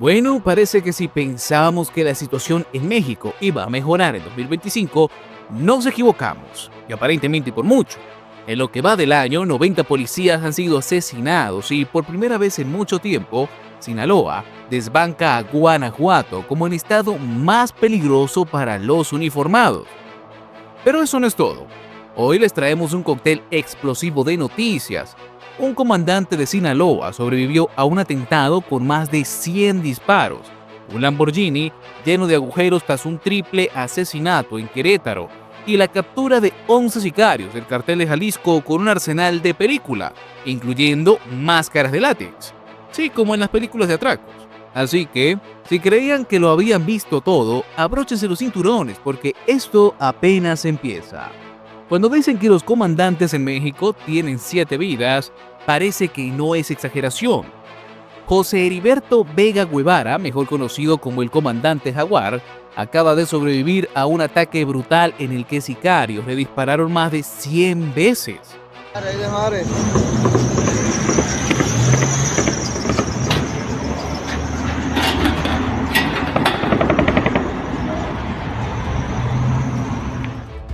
Bueno, parece que si pensábamos que la situación en México iba a mejorar en 2025, nos equivocamos, y aparentemente por mucho. En lo que va del año, 90 policías han sido asesinados y por primera vez en mucho tiempo, Sinaloa desbanca a Guanajuato como el estado más peligroso para los uniformados. Pero eso no es todo. Hoy les traemos un cóctel explosivo de noticias. Un comandante de Sinaloa sobrevivió a un atentado con más de 100 disparos. Un Lamborghini lleno de agujeros tras un triple asesinato en Querétaro. Y la captura de 11 sicarios del cartel de Jalisco con un arsenal de película, incluyendo máscaras de látex. Sí, como en las películas de atracos. Así que, si creían que lo habían visto todo, abróchense los cinturones porque esto apenas empieza. Cuando dicen que los comandantes en México tienen 7 vidas, parece que no es exageración. José Heriberto Vega Guevara, mejor conocido como el comandante Jaguar, acaba de sobrevivir a un ataque brutal en el que sicarios le dispararon más de 100 veces.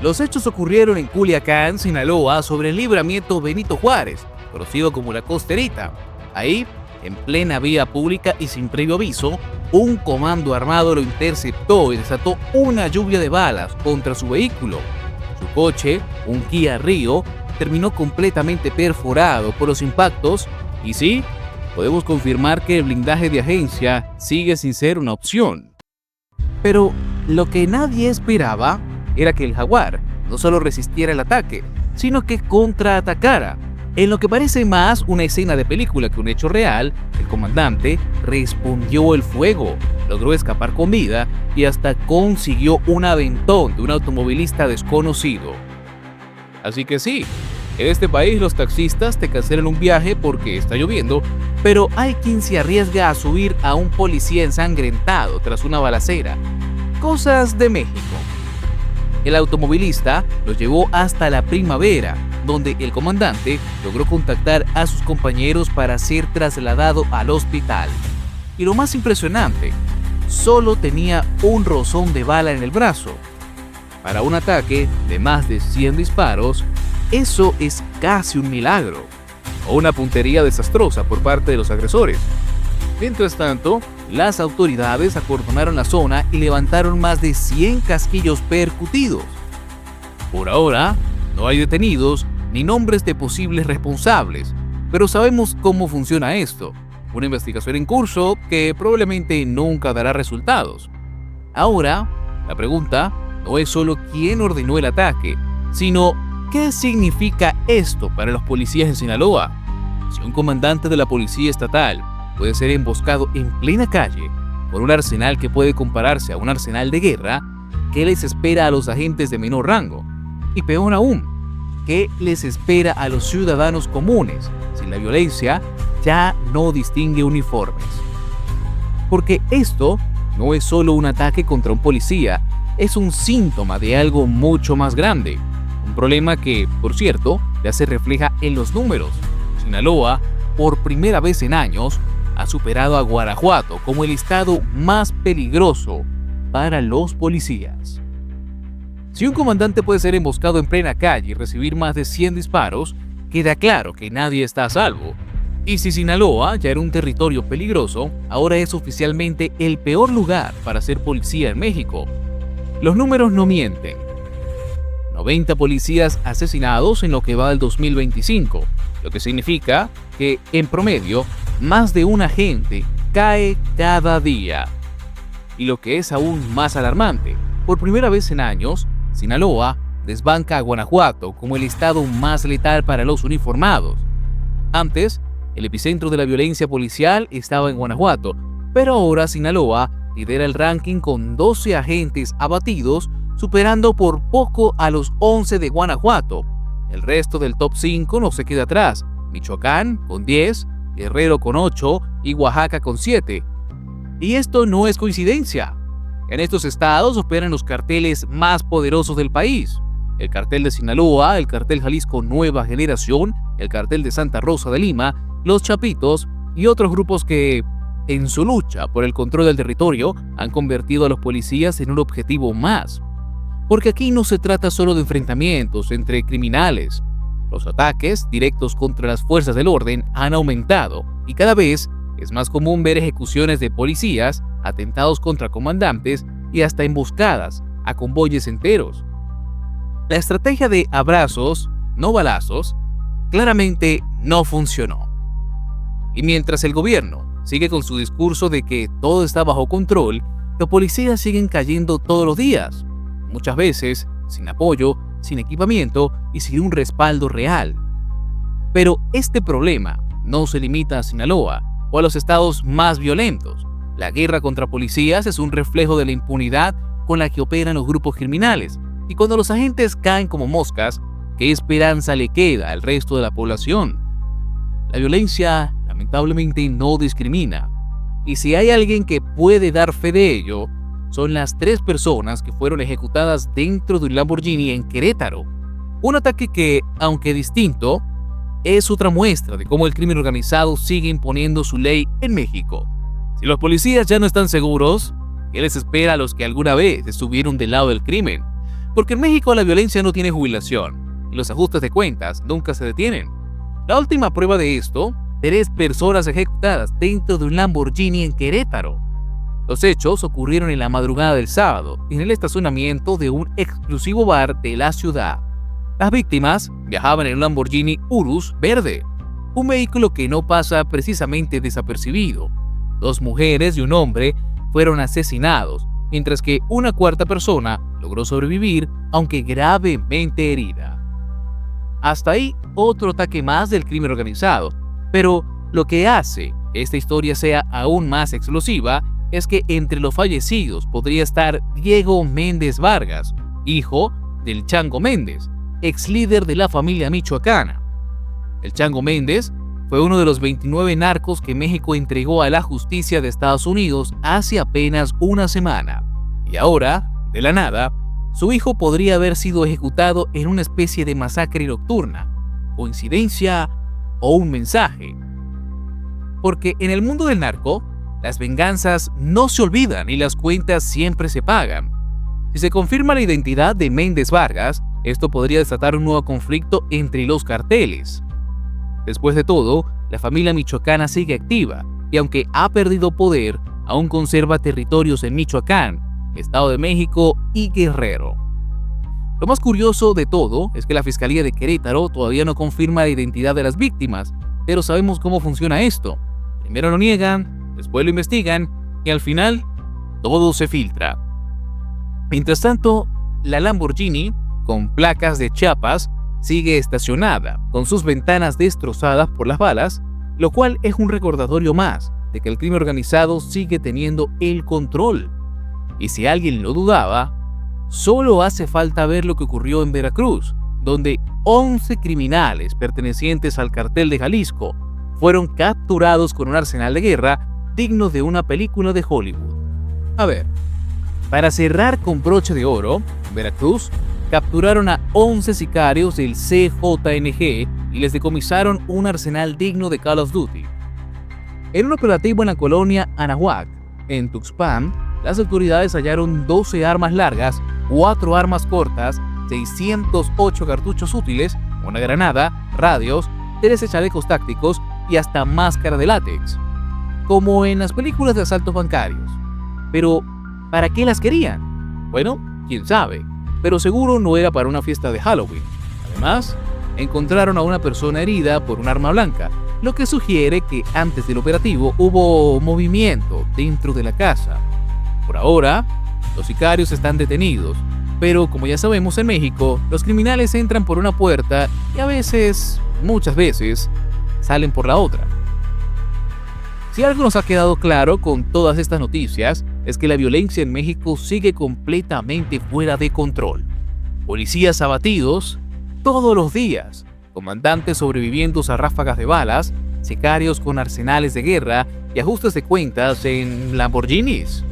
Los hechos ocurrieron en Culiacán, Sinaloa, sobre el libramiento Benito Juárez, conocido como la Costerita. Ahí, en plena vía pública y sin previo aviso, un comando armado lo interceptó y desató una lluvia de balas contra su vehículo. Su coche, un Kia Rio, terminó completamente perforado por los impactos y sí, podemos confirmar que el blindaje de agencia sigue sin ser una opción. Pero lo que nadie esperaba era que el Jaguar no solo resistiera el ataque, sino que contraatacara. En lo que parece más una escena de película que un hecho real, el comandante respondió el fuego, logró escapar con vida y hasta consiguió un aventón de un automovilista desconocido. Así que sí, en este país los taxistas te cancelan un viaje porque está lloviendo, pero hay quien se arriesga a subir a un policía ensangrentado tras una balacera. Cosas de México. El automovilista lo llevó hasta la Primavera, donde el comandante logró contactar a sus compañeros para ser trasladado al hospital. Y lo más impresionante, solo tenía un rozón de bala en el brazo. Para un ataque de más de 100 disparos, eso es casi un milagro, o una puntería desastrosa por parte de los agresores. Mientras tanto, las autoridades acordonaron la zona y levantaron más de 100 casquillos percutidos. Por ahora, no hay detenidos ni nombres de posibles responsables, pero sabemos cómo funciona esto. Una investigación en curso que probablemente nunca dará resultados. Ahora, la pregunta no es solo quién ordenó el ataque, sino qué significa esto para los policías en Sinaloa. Si un comandante de la policía estatal puede ser emboscado en plena calle por un arsenal que puede compararse a un arsenal de guerra, ¿qué les espera a los agentes de menor rango? Y peor aún, ¿qué les espera a los ciudadanos comunes si la violencia ya no distingue uniformes? Porque esto no es solo un ataque contra un policía, es un síntoma de algo mucho más grande. Un problema que, por cierto, ya se refleja en los números. Sinaloa, por primera vez en años, ha superado a Guanajuato como el estado más peligroso para los policías. Si un comandante puede ser emboscado en plena calle y recibir más de 100 disparos, queda claro que nadie está a salvo. Y si Sinaloa ya era un territorio peligroso, ahora es oficialmente el peor lugar para ser policía en México. Los números no mienten. 90 policías asesinados en lo que va del 2025, lo que significa que, en promedio, más de un agente cae cada día. Y lo que es aún más alarmante, por primera vez en años, Sinaloa desbanca a Guanajuato como el estado más letal para los uniformados. Antes, el epicentro de la violencia policial estaba en Guanajuato, pero ahora Sinaloa lidera el ranking con 12 agentes abatidos, superando por poco a los 11 de Guanajuato. El resto del top 5 no se queda atrás: Michoacán con 10, Guerrero con 8 y Oaxaca con 7. Y esto no es coincidencia. En estos estados operan los carteles más poderosos del país: el cartel de Sinaloa, el cartel Jalisco Nueva Generación, el cartel de Santa Rosa de Lima, los Chapitos y otros grupos que en su lucha por el control del territorio, han convertido a los policías en un objetivo más. Porque aquí no se trata solo de enfrentamientos entre criminales. Los ataques directos contra las fuerzas del orden han aumentado y cada vez es más común ver ejecuciones de policías, atentados contra comandantes y hasta emboscadas a convoyes enteros. La estrategia de abrazos, no balazos, claramente no funcionó. Y mientras el gobierno sigue con su discurso de que todo está bajo control, los policías siguen cayendo todos los días, muchas veces sin apoyo, sin equipamiento y sin un respaldo real. Pero este problema no se limita a Sinaloa o a los estados más violentos. La guerra contra policías es un reflejo de la impunidad con la que operan los grupos criminales, y cuando los agentes caen como moscas, ¿qué esperanza le queda al resto de la población? La violencia, lamentablemente, no discrimina, y si hay alguien que puede dar fe de ello, son las 3 personas que fueron ejecutadas dentro de un Lamborghini en Querétaro. Un ataque que, aunque distinto, es otra muestra de cómo el crimen organizado sigue imponiendo su ley en México. Si los policías ya no están seguros, ¿qué les espera a los que alguna vez estuvieron del lado del crimen? Porque en México la violencia no tiene jubilación y los ajustes de cuentas nunca se detienen. La última prueba de esto, 3 personas ejecutadas dentro de un Lamborghini en Querétaro. Los hechos ocurrieron en la madrugada del sábado, en el estacionamiento de un exclusivo bar de la ciudad. Las víctimas viajaban en un Lamborghini Urus verde, un vehículo que no pasa precisamente desapercibido. 2 mujeres y un hombre fueron asesinados, mientras que una 4ª persona logró sobrevivir, aunque gravemente herida. Hasta ahí otro ataque más del crimen organizado, pero lo que hace que esta historia sea aún más explosiva es que entre los fallecidos podría estar Diego Méndez Vargas, hijo del Chango Méndez, ex líder de la familia michoacana. El Chango Méndez fue uno de los 29 narcos que México entregó a la justicia de Estados Unidos hace apenas una semana. Y ahora, de la nada, su hijo podría haber sido ejecutado en una especie de masacre nocturna. ¿Coincidencia o un mensaje? Porque en el mundo del narco, las venganzas no se olvidan y las cuentas siempre se pagan. Si se confirma la identidad de Méndez Vargas, esto podría desatar un nuevo conflicto entre los carteles. Después de todo, la familia michoacana sigue activa y aunque ha perdido poder, aún conserva territorios en Michoacán, Estado de México y Guerrero. Lo más curioso de todo es que la Fiscalía de Querétaro todavía no confirma la identidad de las víctimas, pero sabemos cómo funciona esto. Primero lo niegan, después lo investigan y al final todo se filtra. Mientras tanto, la Lamborghini, con placas de Chiapas, sigue estacionada, con sus ventanas destrozadas por las balas, lo cual es un recordatorio más de que el crimen organizado sigue teniendo el control. Y si alguien lo dudaba, solo hace falta ver lo que ocurrió en Veracruz, donde 11 criminales pertenecientes al cartel de Jalisco fueron capturados con un arsenal de guerra digno de una película de Hollywood. A ver, para cerrar con broche de oro, en Veracruz capturaron a 11 sicarios del CJNG y les decomisaron un arsenal digno de Call of Duty. En un operativo en la colonia Anahuac, en Tuxpan, las autoridades hallaron 12 armas largas, 4 armas cortas, 608 cartuchos útiles, una granada, radios, 13 chalecos tácticos y hasta máscara de látex, como en las películas de asaltos bancarios. Pero, ¿para qué las querían? Bueno, quién sabe, pero seguro no era para una fiesta de Halloween. Además, encontraron a una persona herida por un arma blanca, lo que sugiere que antes del operativo hubo movimiento dentro de la casa. Por ahora, los sicarios están detenidos, pero como ya sabemos en México, los criminales entran por una puerta y a veces, muchas veces, salen por la otra. Si algo nos ha quedado claro con todas estas noticias, es que la violencia en México sigue completamente fuera de control. Policías abatidos todos los días, comandantes sobreviviendo a ráfagas de balas, sicarios con arsenales de guerra y ajustes de cuentas en Lamborghinis.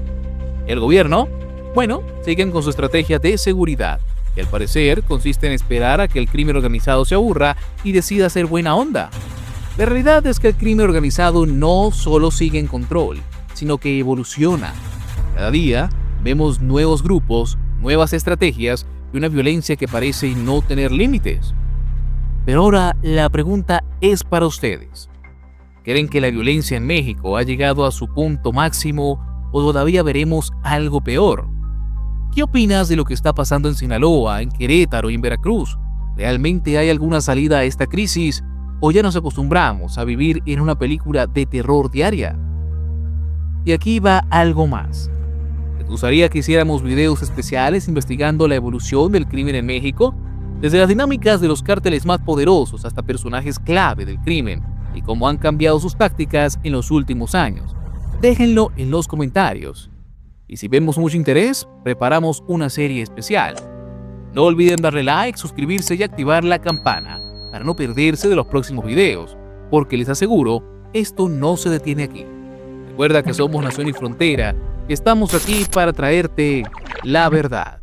El gobierno, bueno, siguen con su estrategia de seguridad, que al parecer consiste en esperar a que el crimen organizado se aburra y decida hacer buena onda. La realidad es que el crimen organizado no solo sigue en control, sino que evoluciona. Cada día vemos nuevos grupos, nuevas estrategias y una violencia que parece no tener límites. Pero ahora la pregunta es para ustedes. ¿Creen que la violencia en México ha llegado a su punto máximo o todavía veremos algo peor? ¿Qué opinas de lo que está pasando en Sinaloa, en Querétaro y en Veracruz? ¿Realmente hay alguna salida a esta crisis o ya nos acostumbramos a vivir en una película de terror diaria? Y aquí va algo más. ¿Te gustaría que hiciéramos videos especiales investigando la evolución del crimen en México? Desde las dinámicas de los cárteles más poderosos hasta personajes clave del crimen y cómo han cambiado sus tácticas en los últimos años. Déjenlo en los comentarios. Y si vemos mucho interés, preparamos una serie especial. No olviden darle like, suscribirse y activar la campana para no perderse de los próximos videos, porque les aseguro, esto no se detiene aquí. Recuerda que somos Nación y Frontera y estamos aquí para traerte la verdad.